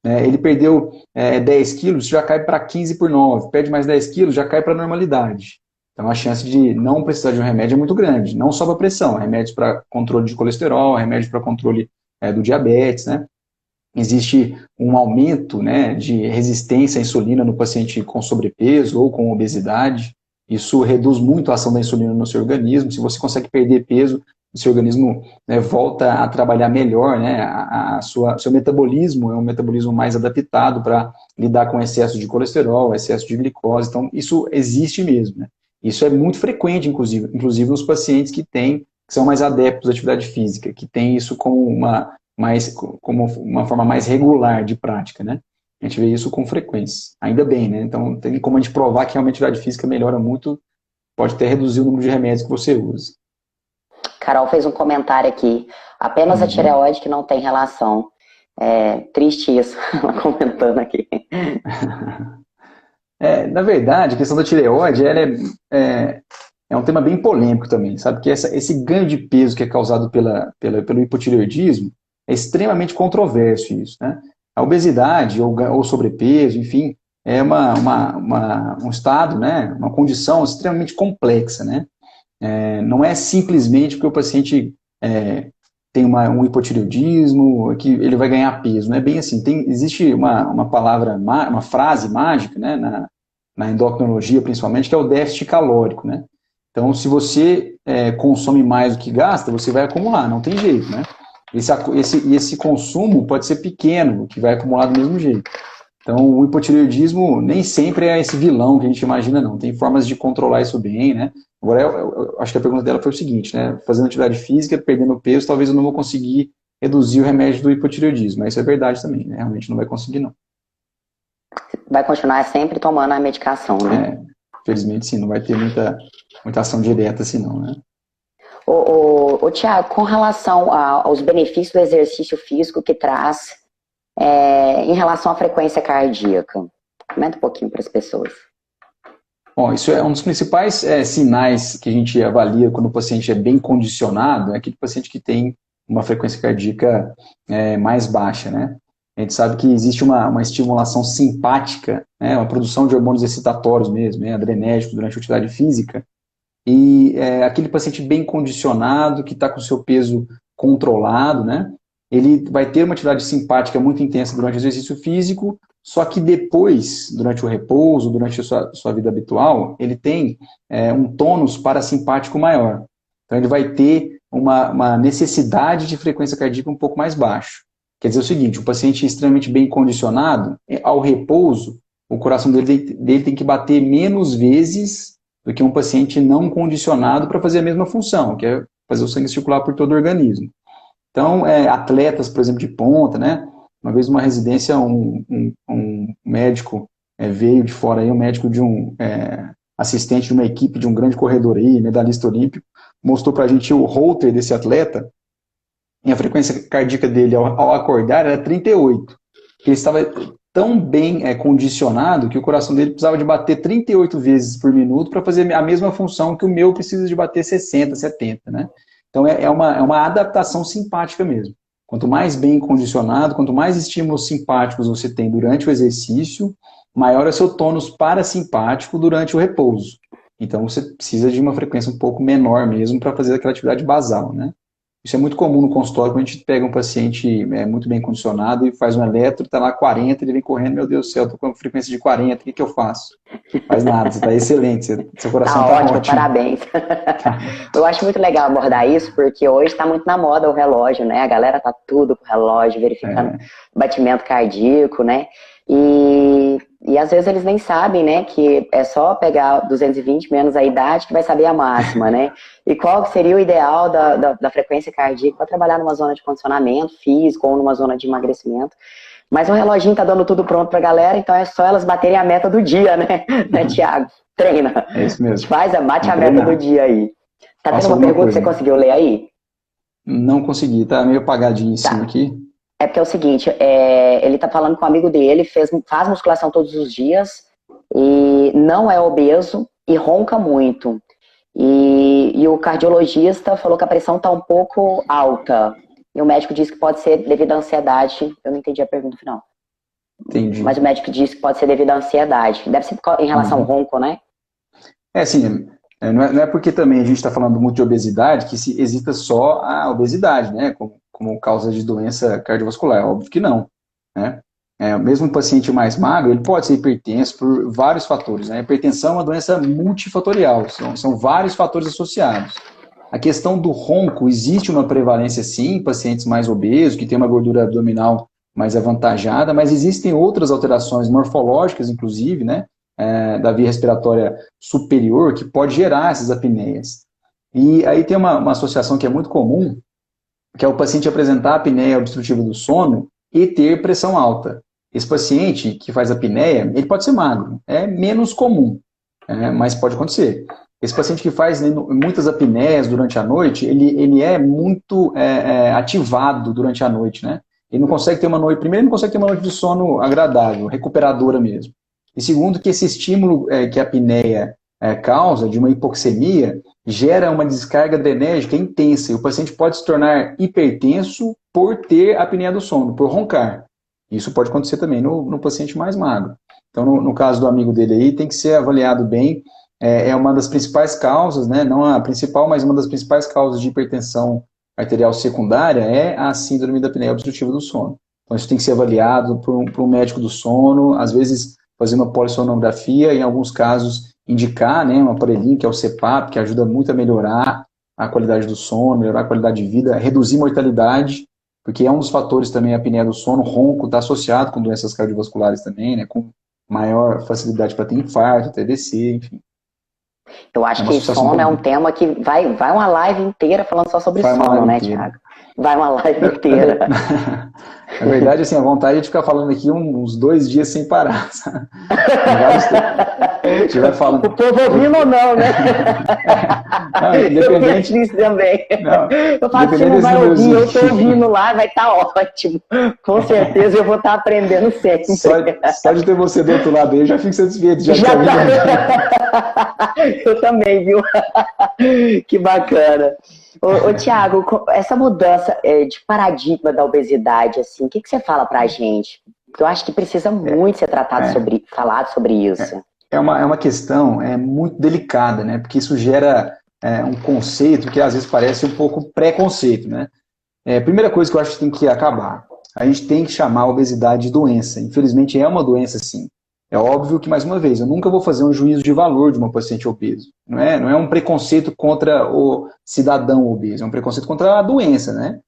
Ele perdeu 10 quilos, já cai para 15/9, perde mais 10 quilos, já cai para a normalidade. Então, a chance de não precisar de um remédio é muito grande, não só para pressão, remédios para controle de colesterol, remédios para controle do diabetes, né? Existe um aumento, né, de resistência à insulina no paciente com sobrepeso ou com obesidade. Isso reduz muito a ação da insulina no seu organismo. Se você consegue perder peso, o seu organismo, né, volta a trabalhar melhor, né, seu metabolismo é um metabolismo mais adaptado para lidar com excesso de colesterol, excesso de glicose. Então, isso existe mesmo, né? Isso é muito frequente, inclusive nos pacientes que são mais adeptos à atividade física, que têm isso como uma forma mais regular de prática, né? A gente vê isso com frequência. Ainda bem, né? Então, tem como a gente provar que realmente a atividade física melhora muito, pode até reduzir o número de remédios que você usa. Carol fez um comentário aqui. Apenas a tireoide que não tem relação. Triste isso, ela comentando aqui. Na verdade, a questão da tireoide, ela é um tema bem polêmico também, sabe? Porque esse ganho de peso que é causado pelo hipotireoidismo é extremamente controverso isso, né? A obesidade ou sobrepeso, enfim, é um estado, né? Uma condição extremamente complexa, né? Não é simplesmente porque o paciente tem um hipotireoidismo que ele vai ganhar peso, não é bem assim. Existe uma palavra, uma frase mágica, né? Na endocrinologia principalmente, que é o déficit calórico, né? Então, se você consome mais do que gasta, você vai acumular, não tem jeito, né? Esse consumo pode ser pequeno, que vai acumular do mesmo jeito. Então, o hipotireoidismo nem sempre é esse vilão que a gente imagina, não. Tem formas de controlar isso bem, né? Agora, eu acho que a pergunta dela foi o seguinte, né? Fazendo atividade física, perdendo peso, talvez eu não vou conseguir reduzir o remédio do hipotireoidismo. Mas isso é verdade também, né? Realmente não vai conseguir, não. Vai continuar sempre tomando a medicação, né? Felizmente, sim. Não vai ter muita ação direta assim, não, né? Tiago, com relação aos benefícios do exercício físico que traz em relação à frequência cardíaca, comenta um pouquinho para as pessoas. Bom, isso é um dos principais sinais que a gente avalia quando o paciente é bem condicionado, é aquele paciente que tem uma frequência cardíaca mais baixa, né? A gente sabe que existe uma estimulação simpática, né, uma produção de hormônios excitatórios mesmo, né, adrenérgicos durante a atividade física, e aquele paciente bem condicionado, que está com o seu peso controlado, né, ele vai ter uma atividade simpática muito intensa durante o exercício físico, só que depois, durante o repouso, durante a sua vida habitual, ele tem um tônus parasimpático maior. Então ele vai ter uma necessidade de frequência cardíaca um pouco mais baixa. Quer dizer o seguinte, o paciente extremamente bem condicionado, ao repouso, o coração dele tem que bater menos vezes do que um paciente não condicionado para fazer a mesma função, que é fazer o sangue circular por todo o organismo. Então, atletas, por exemplo, de ponta, né? Uma vez numa residência, um médico veio de fora, aí, um médico de assistente de uma equipe de um grande corredor aí, medalhista olímpico, mostrou para a gente o holter desse atleta, e a frequência cardíaca dele ao acordar era 38. Ele estava tão bem condicionado que o coração dele precisava de bater 38 vezes por minuto para fazer a mesma função que o meu precisa de bater 60, 70, né? Então é uma adaptação simpática mesmo. Quanto mais bem condicionado, quanto mais estímulos simpáticos você tem durante o exercício, maior é o seu tônus parasimpático durante o repouso. Então você precisa de uma frequência um pouco menor mesmo para fazer aquela atividade basal, né? Isso é muito comum no consultório, quando a gente pega um paciente muito bem condicionado e faz um eletro, está lá 40, ele vem correndo, meu Deus do céu, estou com uma frequência de 40, o que eu faço? Faz nada, você está excelente, seu coração está ótimo, ótimo. Parabéns. Eu acho muito legal abordar isso, porque hoje está muito na moda o relógio, né? A galera tá tudo com o relógio, verificando batimento cardíaco, né? E às vezes eles nem sabem, né, que é só pegar 220 menos a idade que vai saber a máxima, né? E qual seria o ideal da frequência cardíaca para trabalhar numa zona de condicionamento físico ou numa zona de emagrecimento. Mas o reloginho tá dando tudo pronto pra galera, então é só elas baterem a meta do dia, né, Thiago? Treina. É isso mesmo. Bate a meta do dia aí. Tá tendo uma pergunta que você conseguiu ler aí? Não consegui, tá meio apagadinho em cima aqui. É porque é o seguinte, ele tá falando com um amigo dele, faz musculação todos os dias, e não é obeso, e ronca muito. E o cardiologista falou que a pressão tá um pouco alta. E o médico disse que pode ser devido à ansiedade. Eu não entendi a pergunta final. Entendi. Mas o médico disse que pode ser devido à ansiedade. Deve ser em relação ao ronco, né? Sim. Não é porque também a gente está falando muito de obesidade que se exista só a obesidade, né? Como causa de doença cardiovascular. Óbvio que não, né? Mesmo um paciente mais magro, ele pode ser hipertenso por vários fatores, né? A hipertensão é uma doença multifatorial, são vários fatores associados. A questão do ronco, existe uma prevalência sim em pacientes mais obesos, que têm uma gordura abdominal mais avantajada, mas existem outras alterações morfológicas, inclusive, né? Da via respiratória superior, que pode gerar essas apneias. E aí tem uma associação que é muito comum, que é o paciente apresentar a apneia obstrutiva do sono e ter pressão alta. Esse paciente que faz apneia, ele pode ser magro, é menos comum, mas pode acontecer. Esse paciente que faz muitas apneias durante a noite, ele é muito ativado durante a noite, né? Ele não consegue ter uma noite, primeiro ele não consegue ter uma noite de sono agradável, recuperadora mesmo. E segundo, que esse estímulo que a apneia causa, de uma hipoxemia, gera uma descarga adrenérgica intensa, e o paciente pode se tornar hipertenso por ter apneia do sono, por roncar. Isso pode acontecer também no paciente mais magro. Então, no caso do amigo dele aí, tem que ser avaliado bem. É uma das principais causas, né? Não a principal, mas uma das principais causas de hipertensão arterial secundária é a síndrome da apneia obstrutiva do sono. Então, isso tem que ser avaliado por um médico do sono, às vezes fazer uma polissonografia, em alguns casos indicar, né, um aparelhinho que é o CPAP, que ajuda muito a melhorar a qualidade do sono, melhorar a qualidade de vida, reduzir mortalidade, porque é um dos fatores também, a apneia do sono, ronco, está associado com doenças cardiovasculares também, né, com maior facilidade para ter infarto, TDC, enfim. Eu acho que sono é um tema que vai uma live inteira falando só sobre sono, né, Thiago? Vai uma live inteira. Na verdade, assim, a vontade é de ficar falando aqui uns 2 dias sem parar. A gente vai falando. O povo ouvindo ou não, né? Independente disso também. Não, eu falo que você não vai ouvir, eu estou ouvindo lá, vai estar ótimo. Com certeza eu vou estar aprendendo sempre. Só de ter você do outro lado aí, eu já fico satisfeito. Eu também, viu? Que bacana. Ô Thiago, essa mudança de paradigma da obesidade, assim, o que você fala pra gente? Porque eu acho que precisa muito ser falado sobre isso. É uma questão muito delicada, né? Porque isso gera um conceito que às vezes parece um pouco preconceito, né? Primeira coisa que eu acho que tem que acabar. A gente tem que chamar a obesidade de doença. Infelizmente é uma doença, sim. É óbvio que, mais uma vez, eu nunca vou fazer um juízo de valor de uma paciente obeso. Não é um preconceito contra o cidadão obeso, é um preconceito contra a doença, né?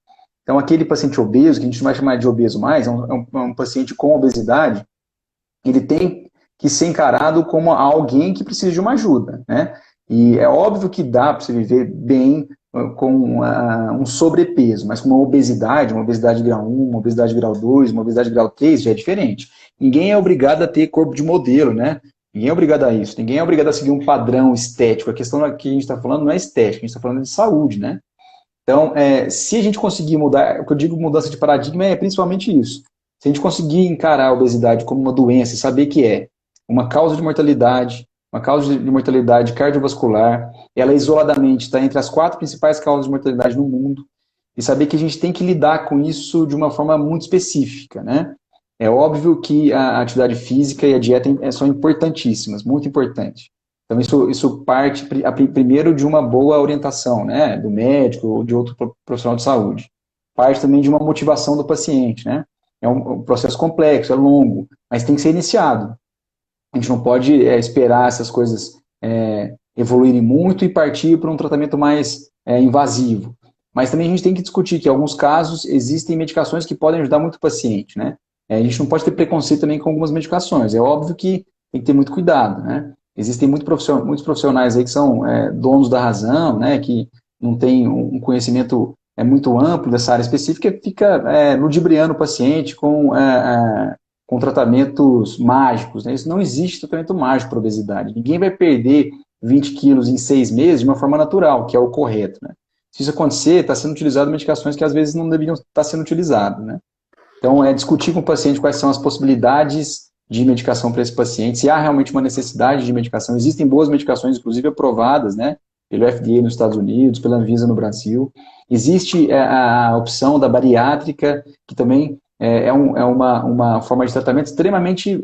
Então, aquele paciente obeso, que a gente não vai chamar de obeso mais, é um paciente com obesidade, ele tem que ser encarado como alguém que precisa de uma ajuda, né? E é óbvio que dá para você viver bem com um sobrepeso, mas com uma obesidade grau 1, uma obesidade grau 2, uma obesidade grau 3, já é diferente. Ninguém é obrigado a ter corpo de modelo, né? Ninguém é obrigado a isso. Ninguém é obrigado a seguir um padrão estético. A questão que a gente está falando não é estética, a gente está falando de saúde, né? Então, se a gente conseguir mudar, o que eu digo mudança de paradigma é principalmente isso. Se a gente conseguir encarar a obesidade como uma doença e saber que é uma causa de mortalidade, uma causa de mortalidade cardiovascular, ela isoladamente está entre as 4 principais causas de mortalidade no mundo, e saber que a gente tem que lidar com isso de uma forma muito específica, né? É óbvio que a atividade física e a dieta são importantíssimas, muito importantes. Então, isso parte primeiro de uma boa orientação, né, do médico ou de outro profissional de saúde. Parte também de uma motivação do paciente, né? É um processo complexo, é longo, mas tem que ser iniciado. A gente não pode esperar essas coisas evoluírem muito e partir para um tratamento mais invasivo. Mas também a gente tem que discutir que, em alguns casos, existem medicações que podem ajudar muito o paciente, né? A gente não pode ter preconceito também com algumas medicações. É óbvio que tem que ter muito cuidado, né? Existem muitos profissionais aí que são donos da razão, né? Que não têm um conhecimento muito amplo dessa área específica e fica ludibriando o paciente com tratamentos mágicos, né? Isso não existe tratamento mágico para obesidade. Ninguém vai perder 20 quilos em 6 meses de uma forma natural, que é o correto, né? Se isso acontecer, está sendo utilizado medicações que às vezes não deveriam estar sendo utilizadas, né? Então, discutir com o paciente quais são as possibilidades de medicação para esse paciente, se há realmente uma necessidade de medicação. Existem boas medicações, inclusive aprovadas, né, pelo FDA nos Estados Unidos, pela Anvisa no Brasil. Existe a opção da bariátrica, que também é uma forma de tratamento extremamente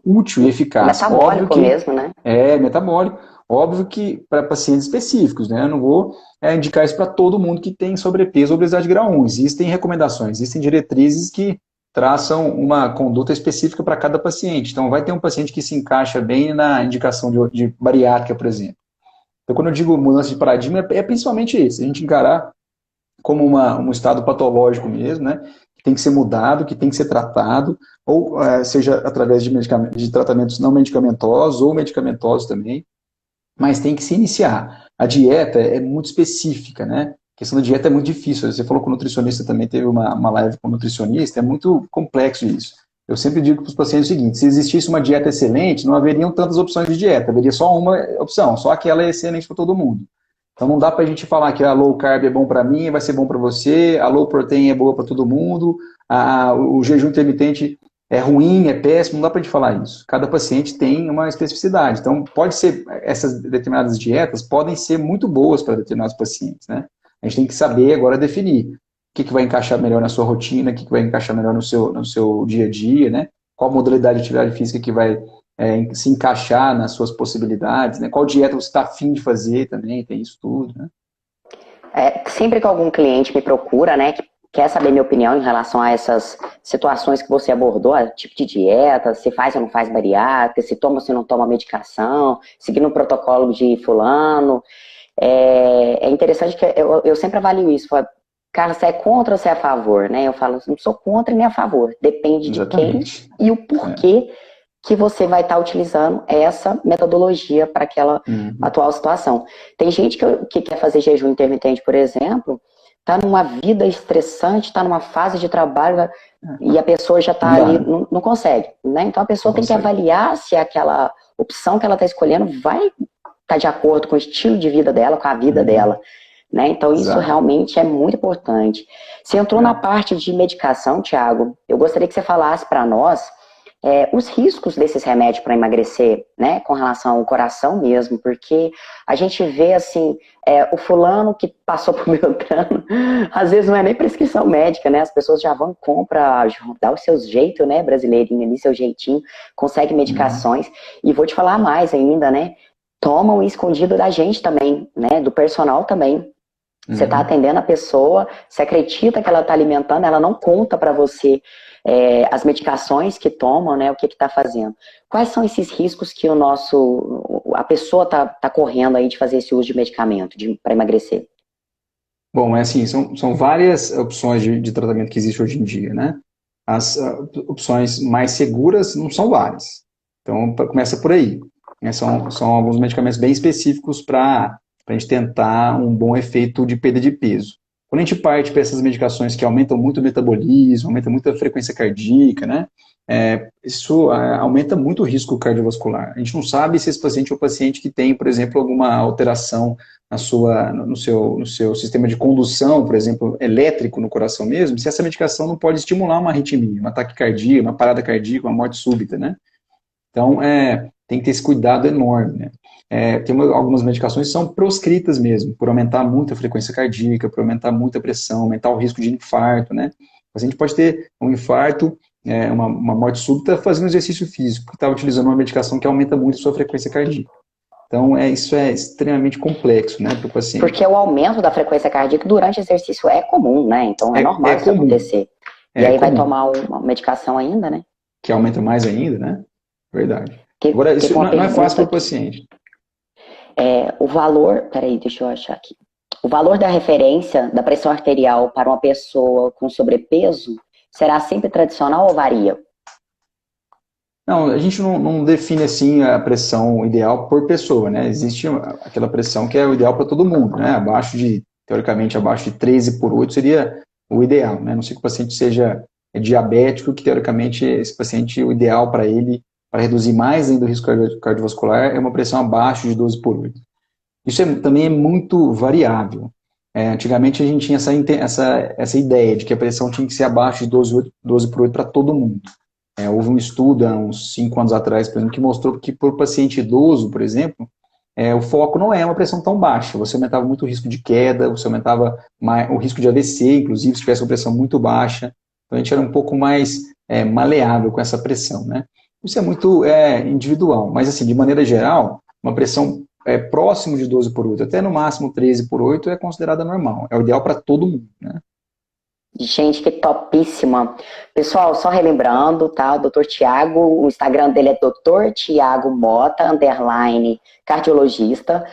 útil e eficaz. Metabólico mesmo, né? É, metabólico. Óbvio que para pacientes específicos, né? Eu não vou indicar isso para todo mundo que tem sobrepeso ou obesidade grau 1. Existem recomendações, existem diretrizes que traçam uma conduta específica para cada paciente. Então, vai ter um paciente que se encaixa bem na indicação de bariátrica, por exemplo. Então, quando eu digo mudança de paradigma, é principalmente isso. A gente encarar como um estado patológico mesmo, né? Que tem que ser mudado, que tem que ser tratado, ou seja através de tratamentos não medicamentosos ou medicamentosos também, mas tem que se iniciar. A dieta é muito específica, né? A questão da dieta é muito difícil. Você falou com o nutricionista também, teve uma live com o nutricionista, é muito complexo isso. Eu sempre digo para os pacientes o seguinte: se existisse uma dieta excelente, não haveriam tantas opções de dieta, haveria só uma opção, só aquela é excelente para todo mundo. Então não dá para a gente falar que a low carb é bom para mim, vai ser bom para você, a low protein é boa para todo mundo, o jejum intermitente é ruim, é péssimo, não dá para a gente falar isso. Cada paciente tem uma especificidade. Então, pode ser, essas determinadas dietas podem ser muito boas para determinados pacientes, né? A gente tem que saber agora definir o que vai encaixar melhor na sua rotina, o que vai encaixar melhor no seu dia a dia, né? Qual modalidade de atividade física que vai se encaixar nas suas possibilidades, né? Qual dieta você está afim de fazer também, tem isso tudo, né? Sempre que algum cliente me procura, né, que quer saber minha opinião em relação a essas situações que você abordou, tipo de dieta, se faz ou não faz bariátrica, se toma ou se não toma medicação, seguindo o protocolo de fulano. É interessante que eu sempre avalio isso. Falo, cara, você é contra ou você é a favor, né? Eu falo, não sou contra nem a favor. Depende Exatamente. de quem e o porquê que você vai estar utilizando essa metodologia para aquela atual situação. Tem gente que quer fazer jejum intermitente, por exemplo, está numa vida estressante, está numa fase de trabalho e a pessoa já está ali, não consegue, né? Então a pessoa tem que avaliar se aquela opção que ela está escolhendo vai estar de acordo com o estilo de vida dela, com a vida dela, né? Então isso realmente é muito importante. Você entrou na parte de medicação, Thiago, eu gostaria que você falasse para nós os riscos desses remédios para emagrecer, né, com relação ao coração mesmo, porque a gente vê assim, o fulano que passou por Beltrano, às vezes não é nem prescrição médica, né, as pessoas já vão comprar, dá o seu jeito, né, brasileirinho ali, seu jeitinho, consegue medicações, e vou te falar mais ainda, né, tomam escondido da gente também, né, do personal também. Você está atendendo a pessoa, você acredita que ela está alimentando, ela não conta para você as medicações que tomam, né, o que está fazendo. Quais são esses riscos que a pessoa tá correndo aí de fazer esse uso de medicamento para emagrecer? Bom, é assim, são várias opções de tratamento que existem hoje em dia, né? As opções mais seguras não são várias. Então, começa por aí, né? São alguns medicamentos bem específicos para a gente tentar um bom efeito de perda de peso. Quando a gente parte para essas medicações que aumentam muito o metabolismo, aumentam muito a frequência cardíaca, né? Isso aumenta muito o risco cardiovascular. A gente não sabe se esse paciente é um paciente que tem, por exemplo, alguma alteração no seu sistema de condução, por exemplo, elétrico no coração mesmo, se essa medicação não pode estimular uma arritmia, um ataque cardíaco, uma parada cardíaca, uma morte súbita, né? Então, tem que ter esse cuidado enorme, né? Tem algumas medicações que são proscritas mesmo, por aumentar muito a frequência cardíaca, por aumentar muito a pressão, aumentar o risco de infarto, né? O paciente pode ter um infarto, uma morte súbita fazendo exercício físico, porque está utilizando uma medicação que aumenta muito a sua frequência cardíaca. Então, isso é extremamente complexo, né, para o paciente. Porque o aumento da frequência cardíaca durante o exercício é comum, né? Então é normal isso comum. acontecer. E aí vai tomar uma medicação ainda, né? Que aumenta mais ainda, né? Verdade. Que, Agora, isso não é fácil para o paciente. O valor, peraí, deixa eu achar aqui. O valor da referência da pressão arterial para uma pessoa com sobrepeso será sempre tradicional ou varia? Não, a gente não define assim a pressão ideal por pessoa, né? Existe aquela pressão que é o ideal para todo mundo, né? Teoricamente, abaixo de 13/8 seria o ideal, né? A não sei que o paciente seja diabético, que teoricamente esse paciente, o ideal para ele, para reduzir mais ainda o risco cardiovascular, é uma pressão abaixo de 12/8. Isso também é muito variável. Antigamente a gente tinha essa ideia de que a pressão tinha que ser abaixo de 12/8 para todo mundo. Houve um estudo há uns 5 anos atrás, por exemplo, que mostrou que para o paciente idoso, por exemplo, o foco não é uma pressão tão baixa. Você aumentava muito o risco de queda, você aumentava o risco de AVC, inclusive, se tivesse uma pressão muito baixa. Então, a gente era um pouco mais maleável com essa pressão, né? Isso é muito individual, mas, assim, de maneira geral, uma pressão próximo de 12/8, até no máximo 13/8, é considerada normal. É o ideal para todo mundo, né? Gente, que topíssima. Pessoal, só relembrando, tá? O Dr. Tiago, o Instagram dele é Dr. Tiago Mota, _ cardiologista.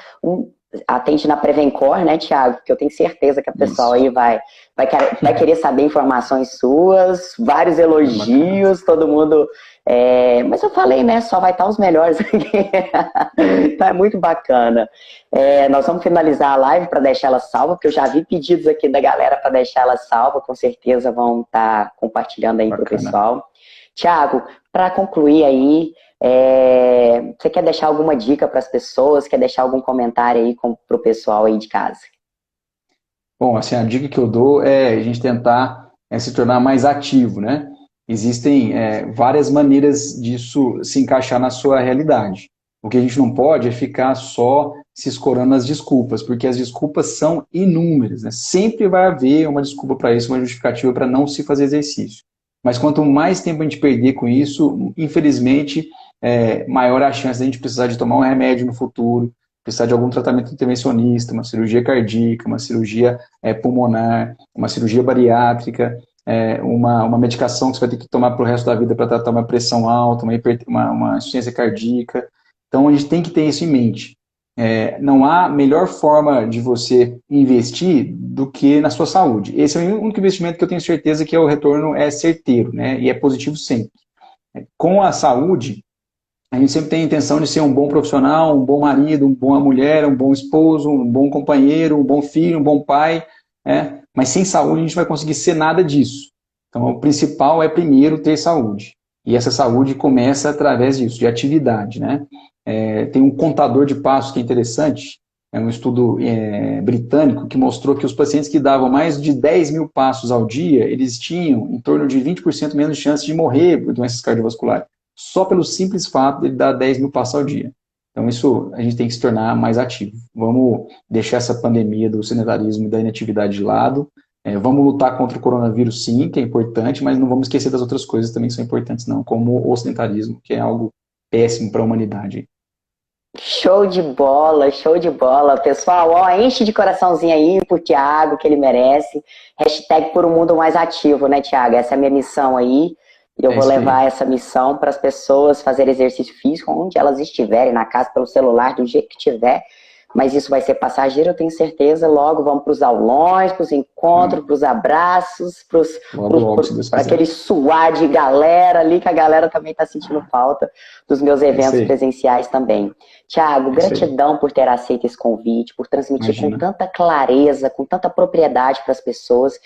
Atende na Prevencor, né, Tiago? Porque eu tenho certeza que a pessoa aí vai querer saber informações suas, vários elogios, todo mundo... mas eu falei, né? Só vai estar os melhores aqui. Tá muito bacana. Nós vamos finalizar a live para deixar ela salva, porque eu já vi pedidos aqui da galera para deixar ela salva. Com certeza vão estar compartilhando aí para o pessoal. Tiago, para concluir aí, você quer deixar alguma dica para as pessoas? Quer deixar algum comentário aí para o pessoal aí de casa? Bom, assim, a dica que eu dou é a gente tentar se tornar mais ativo, né? Existem várias maneiras disso se encaixar na sua realidade. O que a gente não pode é ficar só se escorando nas desculpas, porque as desculpas são inúmeras, né? Sempre vai haver uma desculpa para isso, uma justificativa para não se fazer exercício. Mas quanto mais tempo a gente perder com isso, infelizmente, maior a chance de a gente precisar de tomar um remédio no futuro, precisar de algum tratamento intervencionista, uma cirurgia cardíaca, uma cirurgia pulmonar, uma cirurgia bariátrica, uma medicação que você vai ter que tomar para o resto da vida para tratar uma pressão alta, uma insuficiência cardíaca. Então, a gente tem que ter isso em mente. Não há melhor forma de você investir do que na sua saúde. Esse é o único investimento que eu tenho certeza que o retorno é certeiro, né? E é positivo sempre. Com a saúde, a gente sempre tem a intenção de ser um bom profissional, um bom marido, uma boa mulher, um bom esposo, um bom companheiro, um bom filho, um bom pai, né? Mas sem saúde a gente vai conseguir ser nada disso. Então, o principal é primeiro ter saúde. E essa saúde começa através disso, de atividade, né? Tem um contador de passos que é interessante, é um estudo britânico que mostrou que os pacientes que davam mais de 10 mil passos ao dia, eles tinham em torno de 20% menos de chance de morrer por doenças cardiovasculares, só pelo simples fato de ele dar 10 mil passos ao dia. Então, isso a gente tem que se tornar mais ativo. Vamos deixar essa pandemia do sedentarismo e da inatividade de lado. Vamos lutar contra o coronavírus, sim, que é importante, mas não vamos esquecer das outras coisas também que são importantes, não, como o sedentarismo, que é algo péssimo para a humanidade. Show de bola, show de bola. Pessoal, ó, enche de coraçãozinho aí pro Thiago, que ele merece. Hashtag por um mundo mais ativo, né, Thiago? Essa é a minha missão aí. E eu É vou isso aí. levar essa missão para as pessoas fazerem exercício físico onde elas estiverem, na casa, pelo celular, do jeito que tiver. Mas isso vai ser passageiro, eu tenho certeza. Logo vamos para os aulões, para os encontros, para os abraços, Logo, logo, se Deus para quiser. aquele suar de galera ali, que a galera também está sentindo falta dos meus É isso eventos aí. presenciais também. Tiago, É isso aí. gratidão por ter aceito esse convite, por transmitir com Imagina. tanta clareza, com tanta propriedade para as pessoas.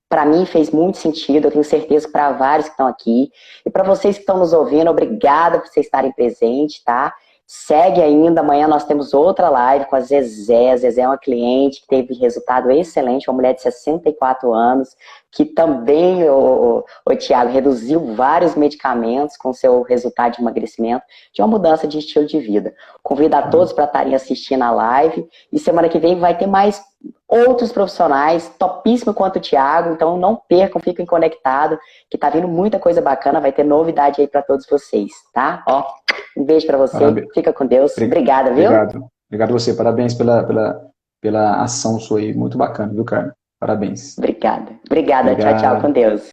Para mim fez muito sentido, eu tenho certeza para vários que estão aqui. E para vocês que estão nos ouvindo, obrigada por vocês estarem presentes, tá? Segue ainda, amanhã nós temos outra live com a Zezé. A Zezé é uma cliente que teve resultado excelente, uma mulher de 64 anos, que também, o Tiago, reduziu vários medicamentos com seu resultado de emagrecimento, de uma mudança de estilo de vida. Convido a todos para estarem assistindo a live, e semana que vem vai ter mais outros profissionais, topíssimo quanto o Tiago, então não percam, fiquem conectados, que tá vindo muita coisa bacana, vai ter novidade aí para todos vocês, tá? Ó, um beijo para você, Parabéns. fica com Deus, obrigada, viu? Obrigado. Obrigado a você, parabéns pela ação sua aí, muito bacana, viu, Carmen? Parabéns. Obrigada, tchau, tchau, Obrigado. com Deus.